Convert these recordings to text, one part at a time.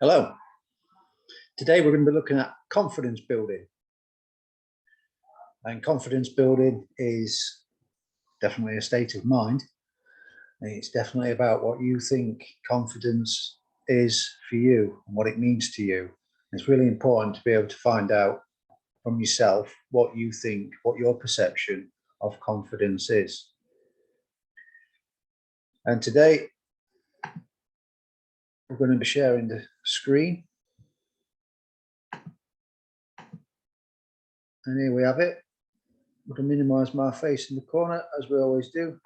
Hello. Today we're going to be looking at confidence building. And confidence building is definitely a state of mind. It's definitely about what you think confidence is for you and what it means to you. It's really important to be able to find out from yourself what you think, what your perception of confidence is. And today we're going to be sharing the screen. And here we have it. I'm going to minimize my face in the corner as we always do.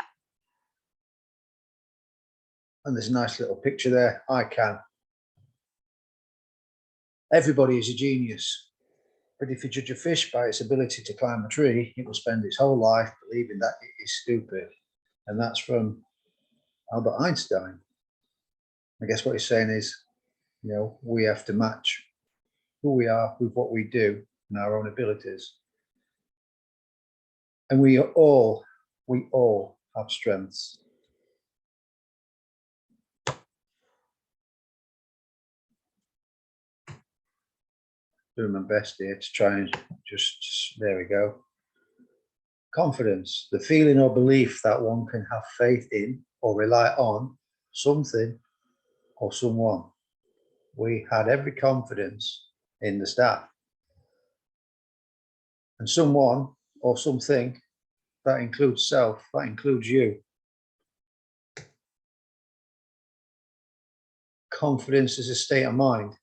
And there's a nice little picture there. I can. Everybody is a genius. But if you judge a fish by its ability to climb a tree, it will spend its whole life believing that it is stupid. And that's from Albert Einstein. I guess what he's saying is, we have to match who we are with what we do and our own abilities. And we all have strengths. Doing my best here to try and there we go. Confidence, the feeling or belief that one can have faith in or rely on something or someone. We had every confidence in the staff. And someone or something, that includes self, that includes you. Confidence is a state of mind.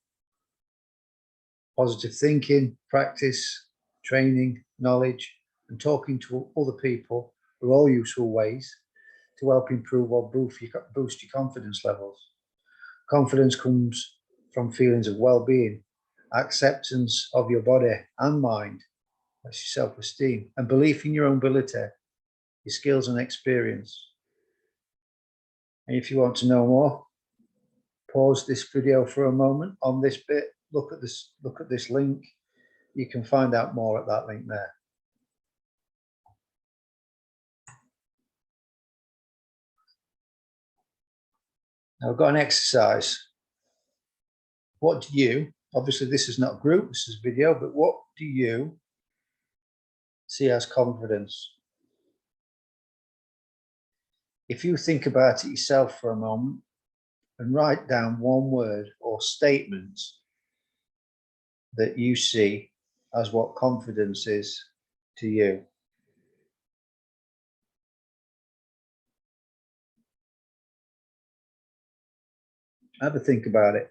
Positive thinking, practice, training, knowledge, and talking to other people are all useful ways to help improve or boost your confidence levels. Confidence comes from feelings of well-being, acceptance of your body and mind, that's your self-esteem, and belief in your own ability, your skills and experience. And if you want to know more, pause this video for a moment on this bit. Look at this link. You can find out more at that link there. Now we've got an exercise. What do you, obviously this is not a group, this is a video, but what do you see as confidence? If you think about it yourself for a moment and write down one word or statement that you see as what confidence is to you. Have a think about it.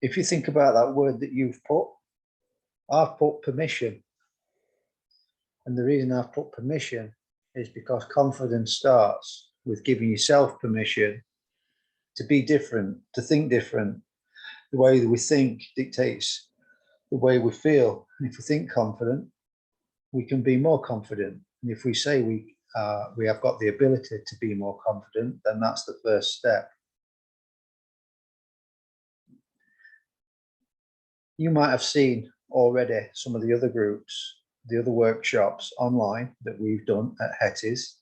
If you think about that word that you've put, I've put permission. And the reason I've put permission is because confidence starts with giving yourself permission to be different, to think different. The way that we think dictates the way we feel. And if we think confident, we can be more confident. And if we say we have got the ability to be more confident, then that's the first step. You might have seen already some of the other groups, the other workshops online that we've done at Hetties.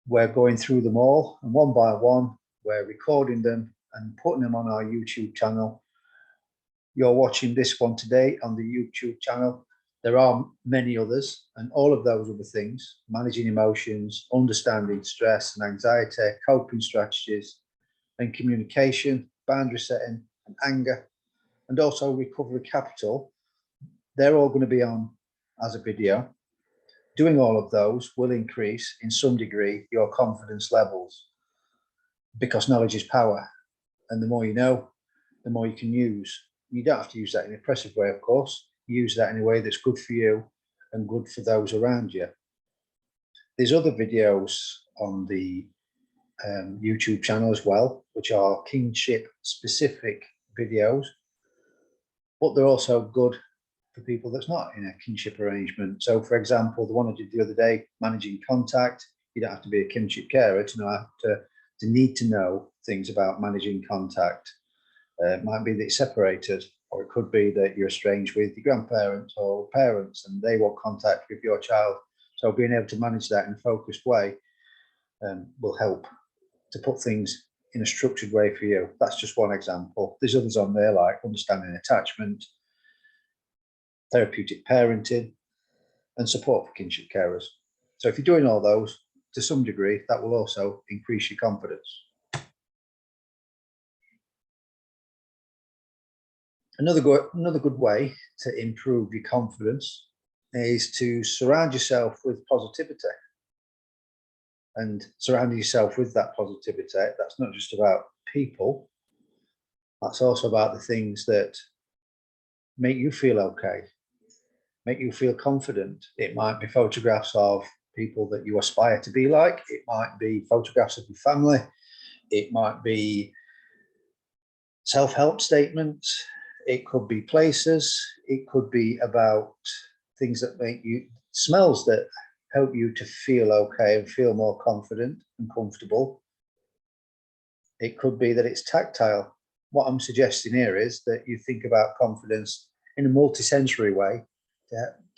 We're going through them all, and one by one, we're recording them and putting them on our YouTube channel. You're watching this one today on the YouTube channel. There are many others, and all of those other things, managing emotions, understanding stress and anxiety, coping strategies and communication, boundary setting and anger, and also recovery capital, they're all going to be on as a video. Doing all of those will increase in some degree your confidence levels, because knowledge is power, and the more you know, the more you can use. You don't have to use that in an oppressive way, of course. Use that in a way that's good for you and good for those around you. There's other videos on the YouTube channel as well, which are kinship specific videos, but they're also good for people that's not in a kinship arrangement. So for example, the one I did the other day, managing contact, you don't have to be a kinship carer to know to need to know things about managing contact. It might be that you're separated, or it could be that you're estranged with your grandparents or parents and they want contact with your child So being able to manage that in a focused way will help to put things in a structured way for you. That's just one example. There's others on there like understanding attachment, therapeutic parenting, and support for kinship carers. So if you're doing all those to some degree, that will also increase your confidence. Another good way to improve your confidence is to surround yourself with positivity. And surrounding yourself with that positivity, that's not just about people, that's also about the things that make you feel okay, make you feel confident. It might be photographs of people that you aspire to be like, it might be photographs of your family, it might be self-help statements, it could be places, it could be about things that make you, smells that help you to feel okay and feel more confident and comfortable. It could be that it's tactile. What I'm suggesting here is that you think about confidence in a multisensory way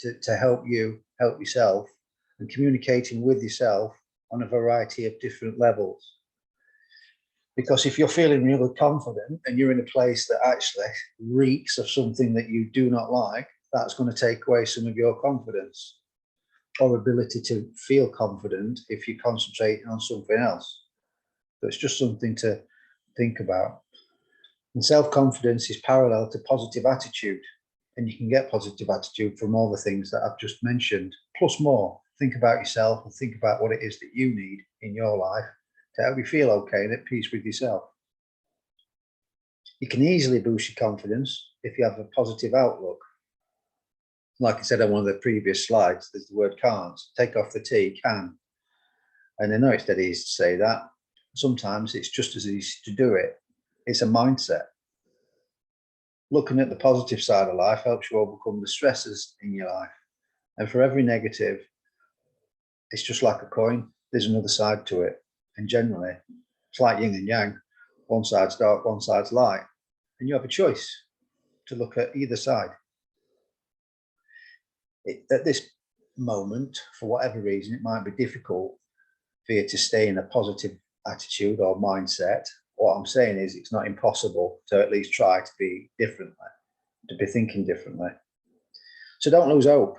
to help you help yourself and communicating with yourself on a variety of different levels. Because if you're feeling really confident and you're in a place that actually reeks of something that you do not like, that's going to take away some of your confidence or ability to feel confident if you're concentrating on something else. So it's just something to think about. And self-confidence is parallel to positive attitude. And you can get positive attitude from all the things that I've just mentioned, plus more. Think about yourself and think about what it is that you need in your life to help you feel okay and at peace with yourself. You can easily boost your confidence if you have a positive outlook. Like I said on one of the previous slides, there's the word can't. Take off the T, can. And I know it's dead easy to say that. Sometimes it's just as easy to do it. It's a mindset. Looking at the positive side of life helps you overcome the stresses in your life. And for every negative, it's just like a coin. There's another side to it. And generally, it's like yin and yang. One side's dark, one side's light. And you have a choice to look at either side. At this moment, for whatever reason, it might be difficult for you to stay in a positive attitude or mindset. What I'm saying is it's not impossible to at least try to be differently, to be thinking differently. So don't lose hope.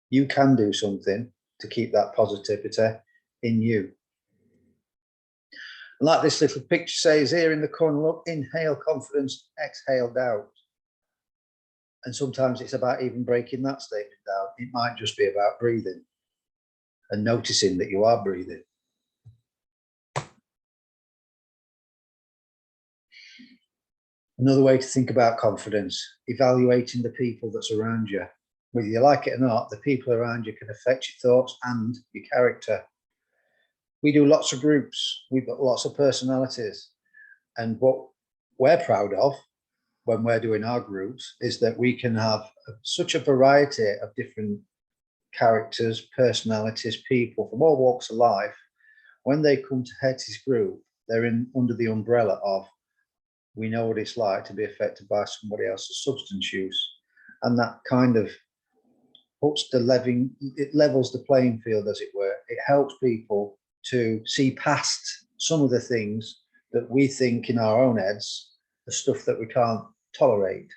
You can do something to keep that positivity in you. And like this little picture says here in the corner, look, inhale confidence, exhale doubt. And sometimes it's about even breaking that statement down. It might just be about breathing and noticing that you are breathing. Another way to think about confidence, evaluating the people that surround you. Whether you like it or not, the people around you can affect your thoughts and your character. We do lots of groups, we've got lots of personalities. And what we're proud of when we're doing our groups is that we can have such a variety of different characters, personalities, people from all walks of life. When they come to Hetty's group, they're in under the umbrella of, we know what it's like to be affected by somebody else's substance use. And that kind of puts it levels the playing field, as it were. It helps people to see past some of the things that we think in our own heads, the stuff that we can't tolerate.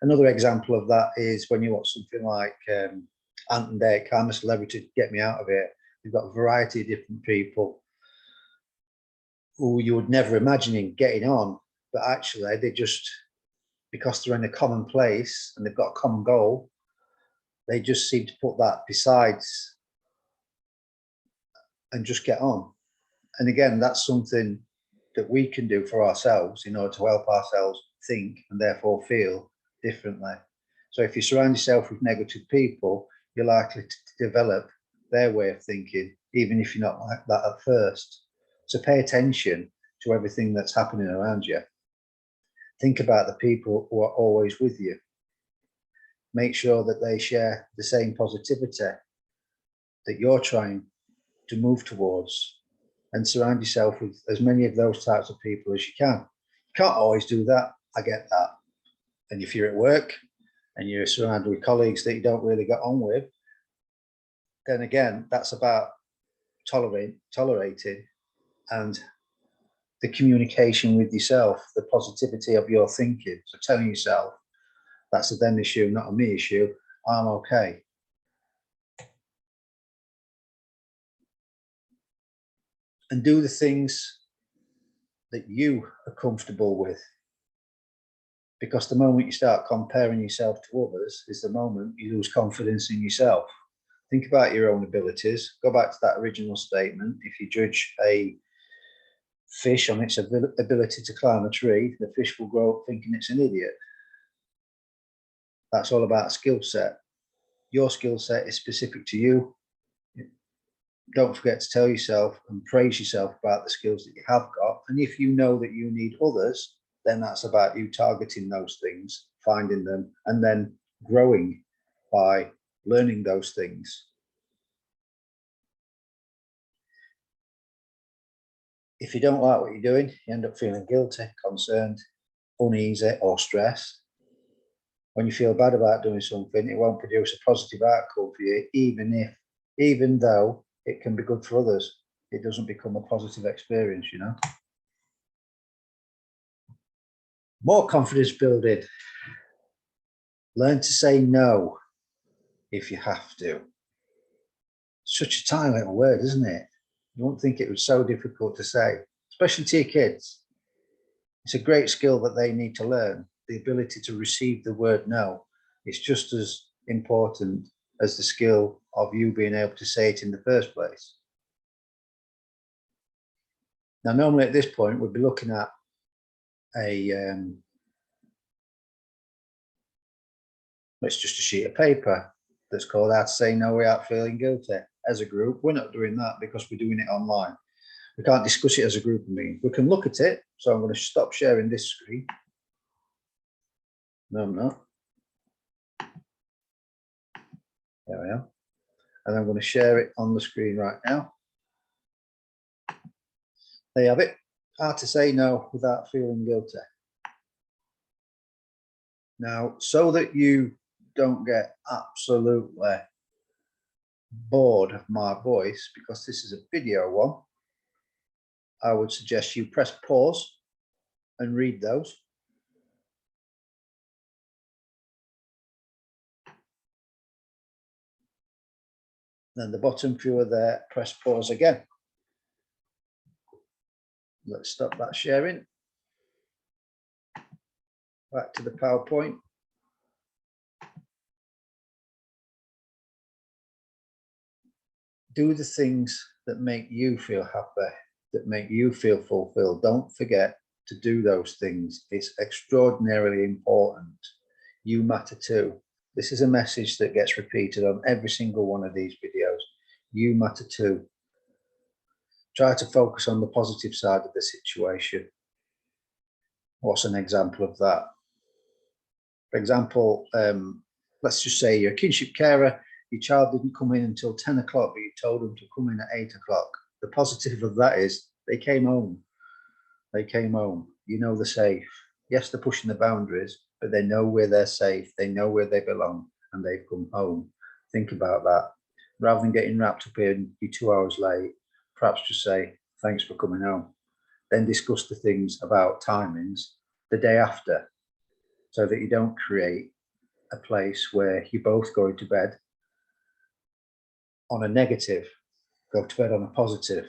Another example of that is when you watch something like Ant and Dec, I'm a Celebrity, Get Me Out of Here. You've got a variety of different people who you would never imagine getting on, but actually they just, because they're in a common place and they've got a common goal, they just seem to put that besides and just get on. And again, that's something that we can do for ourselves in order to help ourselves think and therefore feel differently. So if you surround yourself with negative people, you're likely to develop their way of thinking, even if you're not like that at first. So pay attention to everything that's happening around you. Think about the people who are always with you. Make sure that they share the same positivity that you're trying to move towards, and surround yourself with as many of those types of people as you can. You can't always do that, I get that. And if you're at work and you're surrounded with colleagues that you don't really get on with, then again, that's about tolerating and the communication with yourself, the positivity of your thinking. So telling yourself, that's a them issue, not a me issue. I'm okay. And do the things that you are comfortable with. Because the moment you start comparing yourself to others is the moment you lose confidence in yourself. Think about your own abilities. Go back to that original statement. If you judge a fish on its ability to climb a tree, the fish will grow up thinking it's an idiot. That's all about skill set. Your skill set is specific to you. Don't forget to tell yourself and praise yourself about the skills that you have got. And if you know that you need others, then that's about you targeting those things, finding them, and then growing by learning those things. If you don't like what you're doing, you end up feeling guilty, concerned, uneasy, or stressed. When you feel bad about doing something, it won't produce a positive outcome for you, even though it can be good for others. It doesn't become a positive experience, you know. More confidence building. Learn to say no if you have to. Such a tiny little word, isn't it? You won't think it was so difficult to say, especially to your kids. It's a great skill that they need to learn. The ability to receive the word no is just as important as the skill of you being able to say it in the first place. Now, normally at this point, we'd be looking at it's just a sheet of paper that's called How to Say No Without Feeling Guilty. As a group, we're not doing that because we're doing it online. We can't discuss it as a group meeting. We can look at it. So I'm going to stop sharing this screen. No, I'm not. There we are. And I'm going to share it on the screen right now. There you have it. How to say no without feeling guilty. Now, so that you don't get absolutely bored of my voice, because this is a video one, I would suggest you press pause and read those. Then the bottom few are there, press pause again. Let's stop that sharing. Back to the PowerPoint. Do the things that make you feel happy, that make you feel fulfilled. Don't forget to do those things. It's extraordinarily important. You matter too. This is a message that gets repeated on every single one of these videos. You matter too. Try to focus on the positive side of the situation. What's an example of that? For example, let's just say you're a kinship carer, your child didn't come in until 10 o'clock, but you told them to come in at 8 o'clock. The positive of that is they came home. They came home. You know they're safe. Yes, they're pushing the boundaries, but they know where they're safe. They know where they belong, and they've come home. Think about that. Rather than getting wrapped up in you're 2 hours late, perhaps just say, thanks for coming home. Then discuss the things about timings the day after, so that you don't create a place where you're both going to bed on a negative, go to bed on a positive.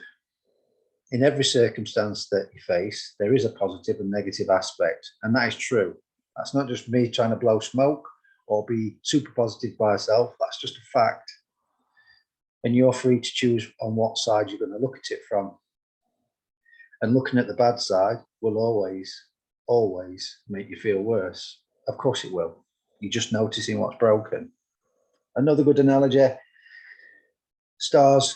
In every circumstance that you face, there is a positive and negative aspect, and that is true. That's not just me trying to blow smoke or be super positive by myself. That's just a fact. And you're free to choose on what side you're going to look at it from. And looking at the bad side will always make you feel worse. Of course it will. You're just noticing what's broken. Another good analogy, stars.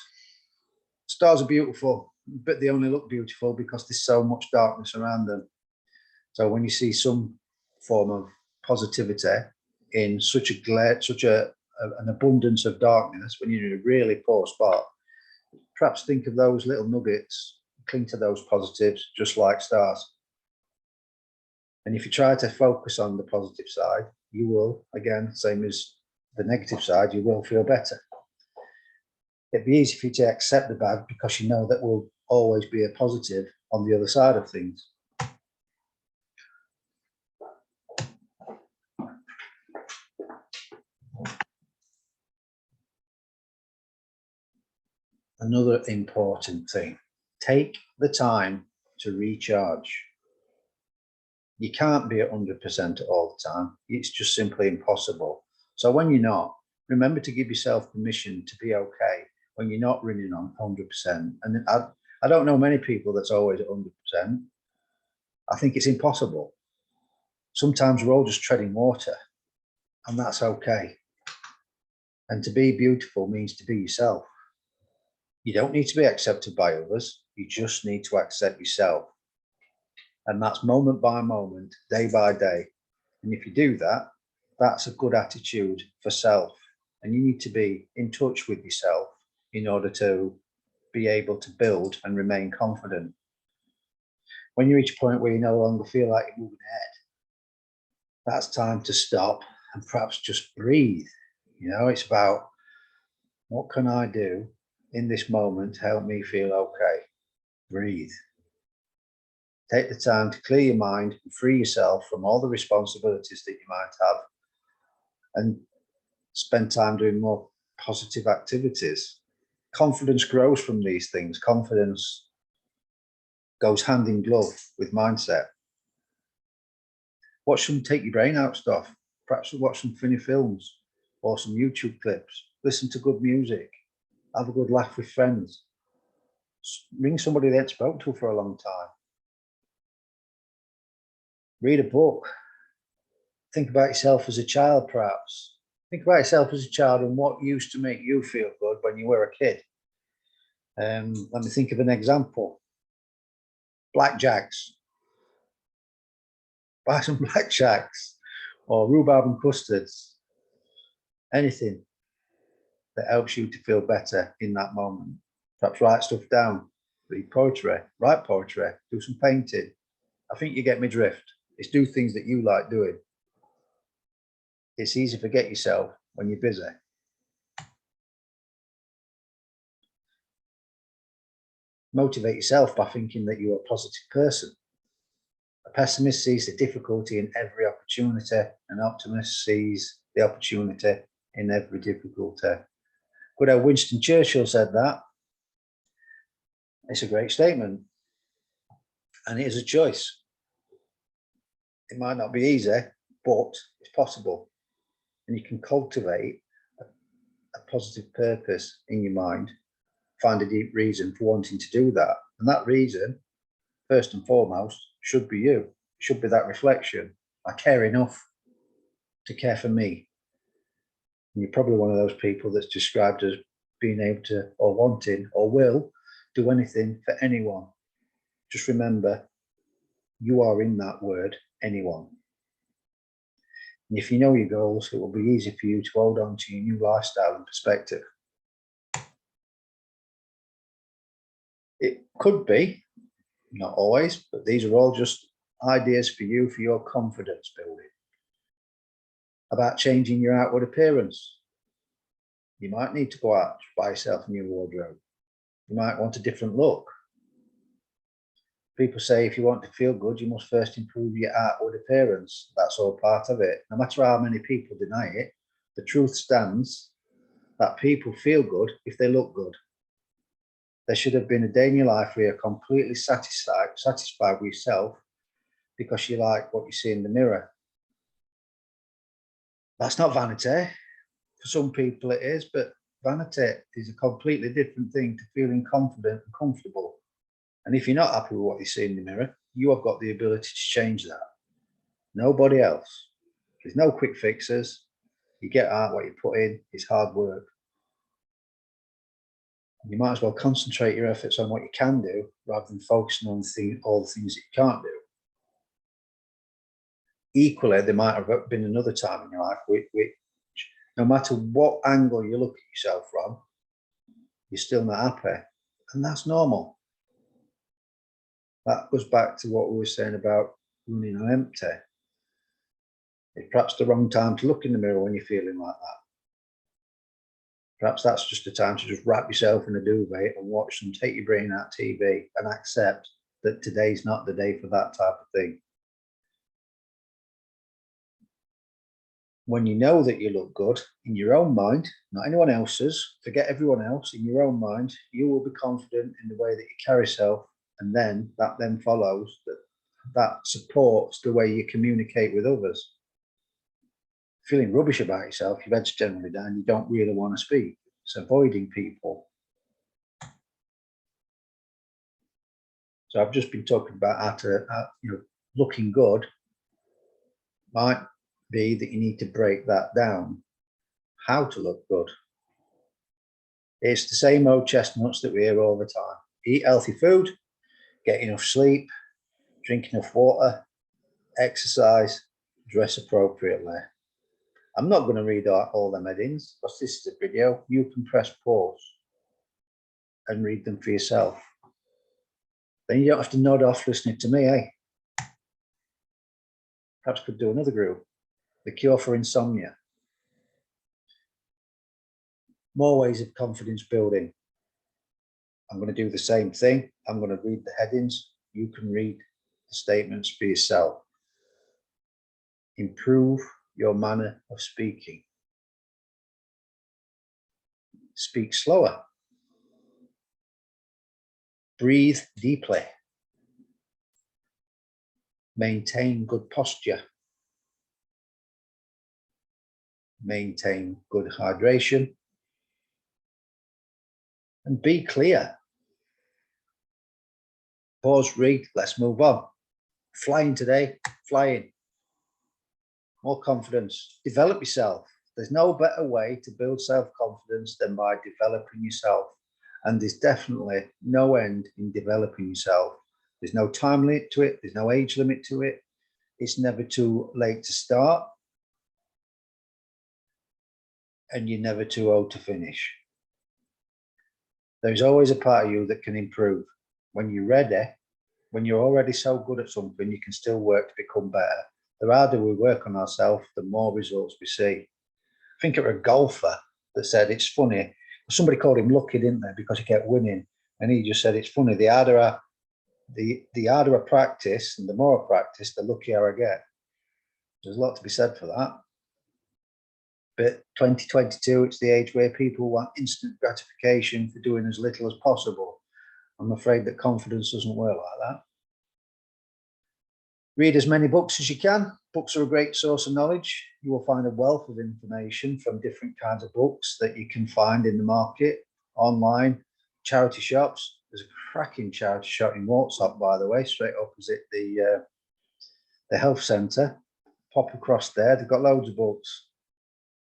Stars are beautiful, but they only look beautiful because there's so much darkness around them. So when you see some form of positivity in such a glare, an abundance of darkness, when you're in a really poor spot, perhaps think of those little nuggets, cling to those positives, just like stars. And if you try to focus on the positive side, you will, again, same as the negative side, you will feel better. It'd be easy for you to accept the bad because you know that will always be a positive on the other side of things. Another important thing, take the time to recharge. You can't be at 100% all the time. It's just simply impossible. So when you're not, remember to give yourself permission to be okay when you're not running on 100%. And I don't know many people that's always at 100%. I think it's impossible. Sometimes we're all just treading water, and that's okay. And to be beautiful means to be yourself. You don't need to be accepted by others. You just need to accept yourself. And that's moment by moment, day by day. And if you do that, that's a good attitude for self. And you need to be in touch with yourself in order to be able to build and remain confident. When you reach a point where you no longer feel like you're moving ahead, that's time to stop and perhaps just breathe. You know, it's about what can I do in this moment to help me feel okay? Breathe. Take the time to clear your mind and free yourself from all the responsibilities that you might have, and spend time doing more positive activities. Confidence grows from these things. Confidence goes hand in glove with mindset. Watch some take your brain out stuff. Perhaps watch some funny films or some YouTube clips. Listen to good music. Have a good laugh with friends. Ring somebody that you spoke to for a long time. Read a book. Think about yourself as a child, perhaps. Think about yourself as a child and what used to make you feel good when you were a kid. Let me think of an example. Blackjacks. Buy some blackjacks or rhubarb and custards. Anything that helps you to feel better in that moment. Perhaps write stuff down. Read poetry. Write poetry. Do some painting. I think you get me drift. It's do things that you like doing. It's easy to forget yourself when you're busy. Motivate yourself by thinking that you're a positive person. A pessimist sees the difficulty in every opportunity. An optimist sees the opportunity in every difficulty. Good old Winston Churchill said that. It's a great statement. And it is a choice. It might not be easy, but it's possible. And you can cultivate a positive purpose in your mind, find a deep reason for wanting to do that. And that reason, first and foremost, should be you. It should be that reflection. I care enough to care for me. And you're probably one of those people that's described as being able to, or wanting, or will do anything for anyone. Just remember, you are in that word, anyone. And if you know your goals, it will be easy for you to hold on to your new lifestyle and perspective. It could be, not always, but these are all just ideas for you for your confidence building. About changing your outward appearance. You might need to go out, buy yourself a new wardrobe. You might want a different look. People say if you want to feel good, you must first improve your outward appearance. That's all part of it. No matter how many people deny it, the truth stands that people feel good if they look good. There should have been a day in your life where you're completely satisfied with yourself because you like what you see in the mirror. That's not vanity. For some people it is, but vanity is a completely different thing to feeling confident and comfortable. And if you're not happy with what you see in the mirror, you have got the ability to change that. Nobody else. There's no quick fixes. You get out what you put in. It's hard work. You might as well concentrate your efforts on what you can do rather than focusing on all the things that you can't do. Equally, there might have been another time in your life which no matter what angle you look at yourself from, you're still not happy. And that's normal. That goes back to what we were saying about running on empty. It's perhaps the wrong time to look in the mirror when you're feeling like that. Perhaps that's just a time to just wrap yourself in a duvet and watch them, take your brain out of TV and accept that today's not the day for that type of thing. When you know that you look good in your own mind, not anyone else's, forget everyone else, in your own mind, you will be confident in the way that you carry yourself, and then that then follows that supports the way you communicate with others. Feeling rubbish about yourself, your head's generally down, you don't really want to speak. It's avoiding people. So I've just been talking about how to, looking good might be that you need to break that down. How to look good. It's the same old chestnuts that we hear all the time. Eat healthy food, get enough sleep, drink enough water, exercise, dress appropriately. I'm not going to read all them headings because this is a video. You can press pause and read them for yourself. Then you don't have to nod off listening to me, eh? Perhaps could do another group. The cure for insomnia. More ways of confidence building. I'm going to do the same thing. I'm going to read the headings. You can read the statements for yourself. Improve your manner of speaking. Speak slower. Breathe deeply. Maintain good posture. Maintain good hydration. And be clear. Pause, read, let's move on. Flying today, flying. More confidence. Develop yourself. There's no better way to build self-confidence than by developing yourself. And there's definitely no end in developing yourself. There's no time limit to it. There's no age limit to it. It's never too late to start. And you're never too old to finish. There's always a part of you that can improve. When you're ready, when you're already so good at something, you can still work to become better. The harder we work on ourselves, the more results we see. I think of a golfer that said, it's funny. Somebody called him lucky, didn't they? Because he kept winning. And he just said, it's funny. The harder I practice and the more I practice, the luckier I get. There's a lot to be said for that. But 2022, it's the age where people want instant gratification for doing as little as possible. I'm afraid that confidence doesn't work like that. Read as many books as you can. Books are a great source of knowledge. You will find a wealth of information from different kinds of books that you can find in the market, online, charity shops. There's a cracking charity shop in Walsall, by the way, straight opposite the health centre. Pop across there. They've got loads of books.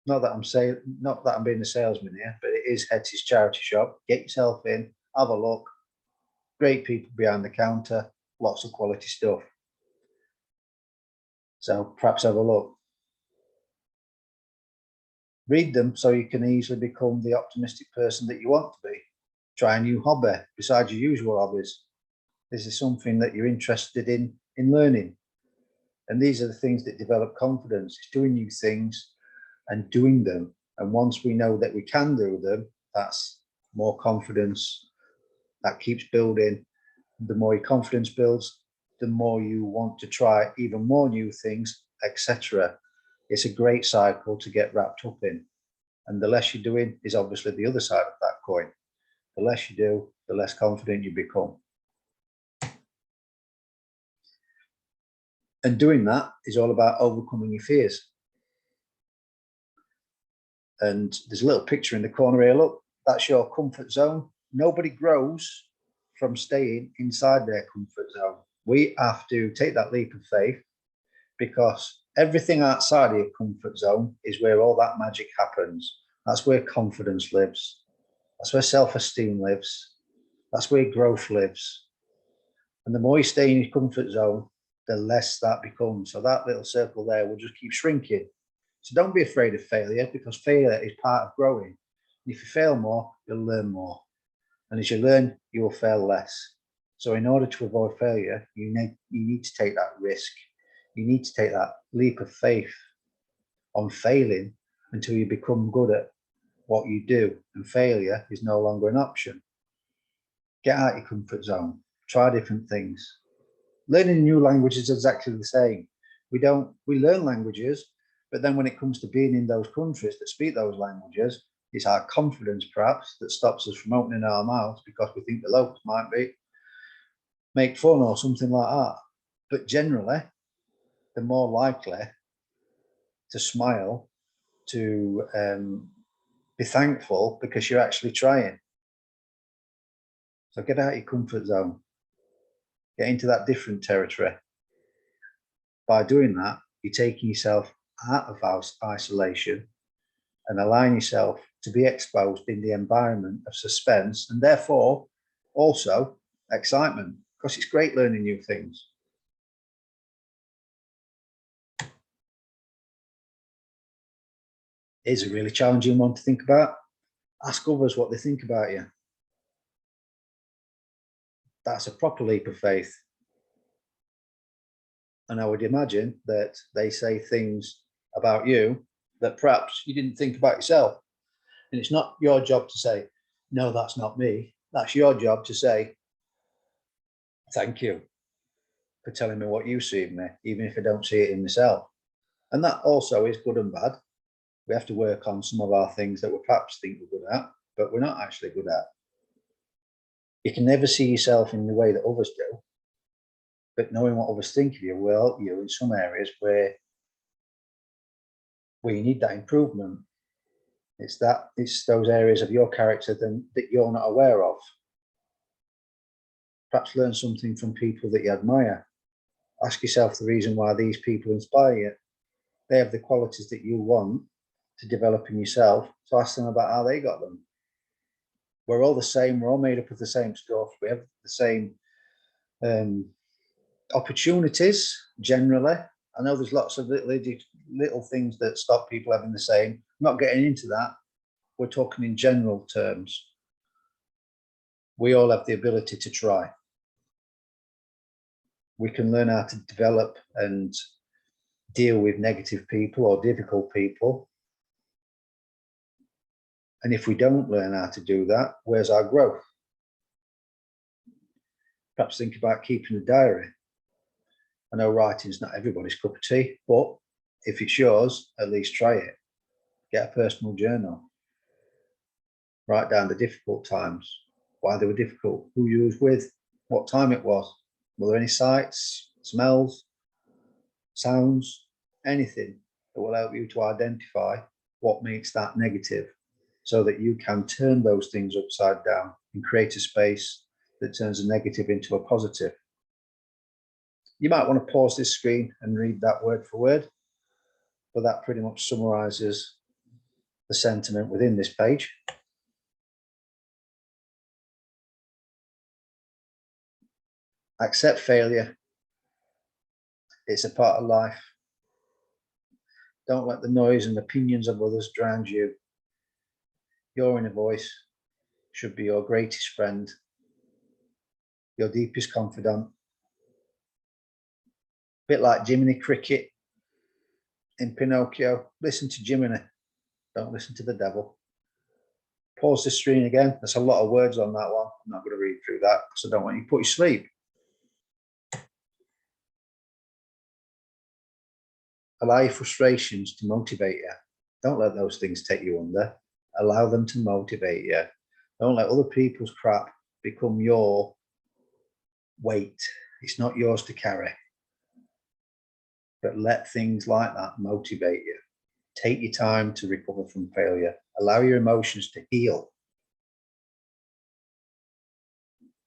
Not that I'm being a salesman here, but it is Hetty's charity shop. Get yourself in, have a look. Great people behind the counter, lots of quality stuff. So perhaps have a look. Read them so you can easily become the optimistic person that you want to be. Try a new hobby besides your usual hobbies. This is something that you're interested in learning. And these are the things that develop confidence. It's doing new things and doing them. And once we know that we can do them, that's more confidence that keeps building. The more your confidence builds, the more you want to try even more new things, etc. It's a great cycle to get wrapped up in. And the less you're doing is obviously the other side of that coin. The less you do, the less confident you become. And doing that is all about overcoming your fears. And there's a little picture in the corner here. Look, that's your comfort zone. Nobody grows from staying inside their comfort zone. We have to take that leap of faith, because everything outside of your comfort zone is where all that magic happens. That's where confidence lives. That's where self-esteem lives. That's where growth lives. And the more you stay in your comfort zone, the less that becomes. So that little circle there will just keep shrinking. So don't be afraid of failure, because failure is part of growing. And if you fail more, you'll learn more. And as you learn, you will fail less. So in order to avoid failure, you need to take that risk. You need to take that leap of faith on failing until you become good at what you do, and failure is no longer an option. Get out your comfort zone, try different things. Learning a new language is exactly the same. We learn languages, but then when it comes to being in those countries that speak those languages, it's our confidence perhaps that stops us from opening our mouths because we think the locals might make fun or something like that. But generally, they're more likely to smile, to be thankful because you're actually trying. So get out of your comfort zone, get into that different territory. By doing that, you're taking yourself out of isolation and allowing yourself to be exposed in the environment of suspense and therefore also excitement, because it's great learning new things. Here's a really challenging one to think about. Ask others what they think about you. That's a proper leap of faith. And I would imagine that they say things about you that perhaps you didn't think about yourself. And it's not your job to say, no, that's not me. That's your job to say, thank you for telling me what you see in me, even if I don't see it in myself. And that also is good and bad. We have to work on some of our things that we perhaps think we're good at, but we're not actually good at. You can never see yourself in the way that others do, but knowing what others think of you will help you in some areas where you need that improvement. It's those areas of your character that you're not aware of. Perhaps learn something from people that you admire. Ask yourself the reason why these people inspire you. They have the qualities that you want to develop in yourself, so ask them about how they got them. We're all the same. We're all made up of the same stuff. We have the same opportunities generally. I know there's lots of little things that stop people having the same. I'm not getting into that. We're talking in general terms. We all have the ability to try. We can learn how to develop and deal with negative people or difficult people. And if we don't learn how to do that, where's our growth? Perhaps think about keeping a diary. I know writing's not everybody's cup of tea, but if it's yours, at least try it. Get a personal journal. Write down the difficult times, why they were difficult, who you was with, what time it was. Were there any sights, smells, sounds, anything that will help you to identify what makes that negative, so that you can turn those things upside down and create a space that turns a negative into a positive. You might want to pause this screen and read that word for word, but that pretty much summarizes the sentiment within this page. Accept failure. It's a part of life. Don't let the noise and opinions of others drown you. Your inner voice should be your greatest friend, your deepest confidant. A bit like Jiminy Cricket in Pinocchio. Listen to Jiminy, don't listen to the devil. Pause the screen again. There's a lot of words on that one. I'm not going to read through that because I don't want you to put you to sleep. Allow your frustrations to motivate you. Don't let those things take you under. Allow them to motivate you. Don't let other people's crap become your weight. It's not yours to carry. But let things like that motivate you. Take your time to recover from failure. Allow your emotions to heal.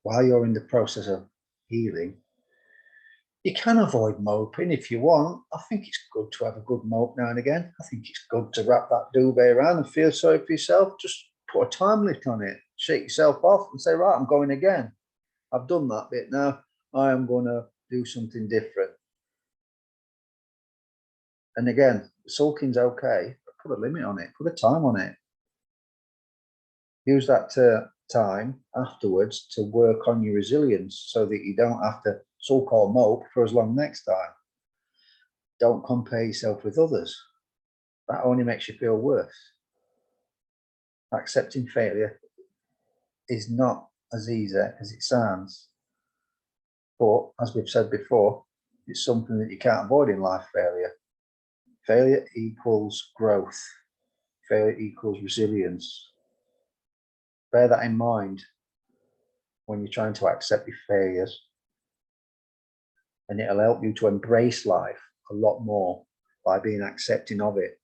While you're in the process of healing, you can avoid moping if you want. I think it's good to have a good mope now and again. I think it's good to wrap that duvet around and feel sorry for yourself. Just put a time limit on it. Shake yourself off and say, right, I'm going again. I've done that bit now. I am going to do something different. And again, sulking's okay, but put a limit on it. Put a time on it. Use that time afterwards to work on your resilience so that you don't have to sulk or mope for as long next time. Don't compare yourself with others. That only makes you feel worse. accepting failure is not as easy as it sounds. But as we've said before, it's something that you can't avoid in life, failure. Failure equals growth. Failure equals resilience. Bear that in mind when you're trying to accept your failures. And it'll help you to embrace life a lot more by being accepting of it.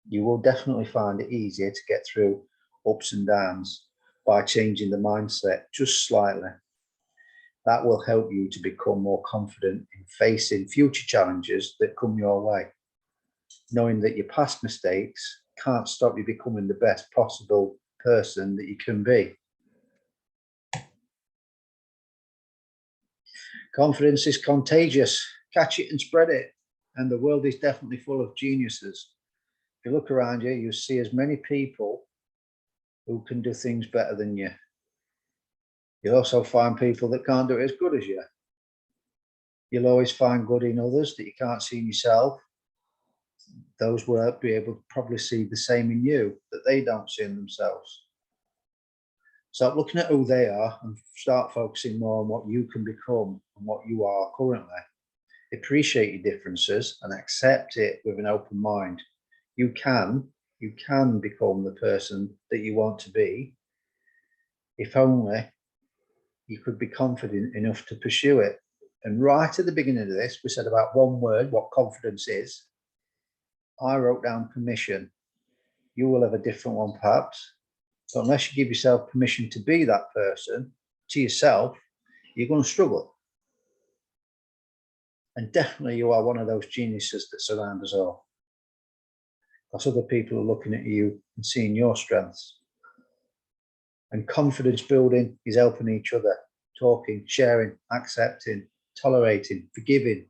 You will definitely find it easier to get through ups and downs by changing the mindset just slightly. That will help you to become more confident in facing future challenges that come your way, knowing that your past mistakes can't stop you becoming the best possible person that you can be. Confidence is contagious. Catch it and spread it. And the world is definitely full of geniuses. If you look around you, you see as many people who can do things better than you. You'll also find people that can't do it as good as you. You'll always find good in others that you can't see in yourself. Those will be able to probably see the same in you that they don't see in themselves. Stop looking at who they are and start focusing more on what you can become and what you are currently. Appreciate your differences and accept it with an open mind. You can become the person that you want to be, if only you could be confident enough to pursue it. And right at the beginning of this, we said about one word, what confidence is. I wrote down permission. You will have a different one perhaps. So unless you give yourself permission to be that person to yourself, you're going to struggle. And definitely you are one of those geniuses that surround us all. Because other people are looking at you and seeing your strengths. And confidence building is helping each other, talking, sharing, accepting, tolerating, forgiving,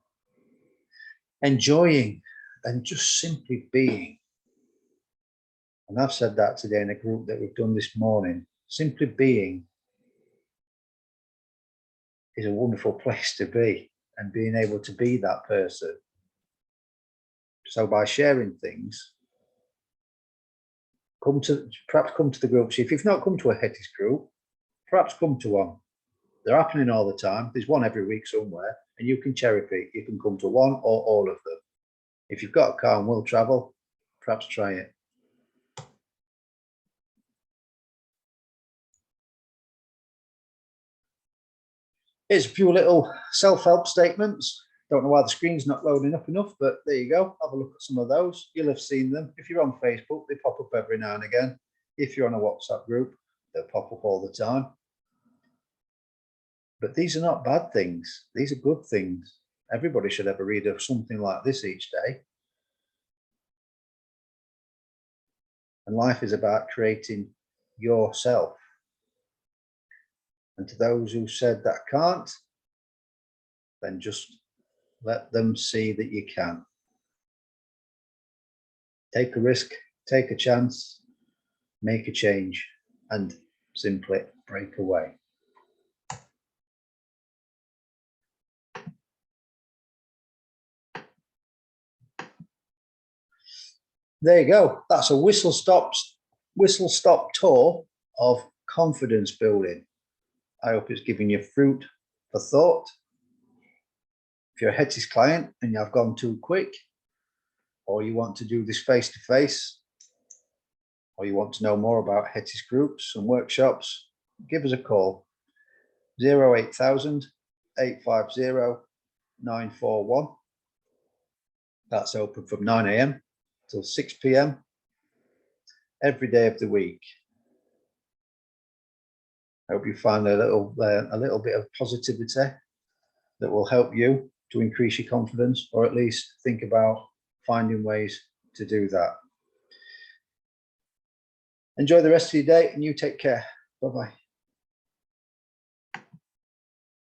enjoying, and just simply being. And I've said that today in a group that we've done this morning. Simply being is a wonderful place to be, and being able to be that person. So by sharing things, perhaps come to the groups. If you've not come to a Hetties group, perhaps come to one. They're happening all the time. There's one every week somewhere, and you can cherry pick. You can come to one or all of them. If you've got a car and will travel, perhaps try it. Here's a few little self-help statements. Don't know why the screen's not loading up enough, but there you go. Have a look at some of those. You'll have seen them. If you're on Facebook, they pop up every now and again. If you're on a WhatsApp group, they'll pop up all the time. But these are not bad things. These are good things. Everybody should have a read of something like this each day. And life is about creating yourself. And to those who said that can't, then just let them see that you can. Take a risk, take a chance, make a change, and simply break away. There you go. That's a whistle stop tour of confidence building. I hope it's giving you food for thought. If you're a Hetties client and you have gone too quick, or you want to do this face-to-face, or you want to know more about Hetties groups and workshops, give us a call. 08000 850 941. That's open from 9 AM till 6 PM every day of the week. I hope you find a little bit of positivity that will help you to increase your confidence, or at least think about finding ways to do that. Enjoy the rest of your day and you take care. Bye-bye.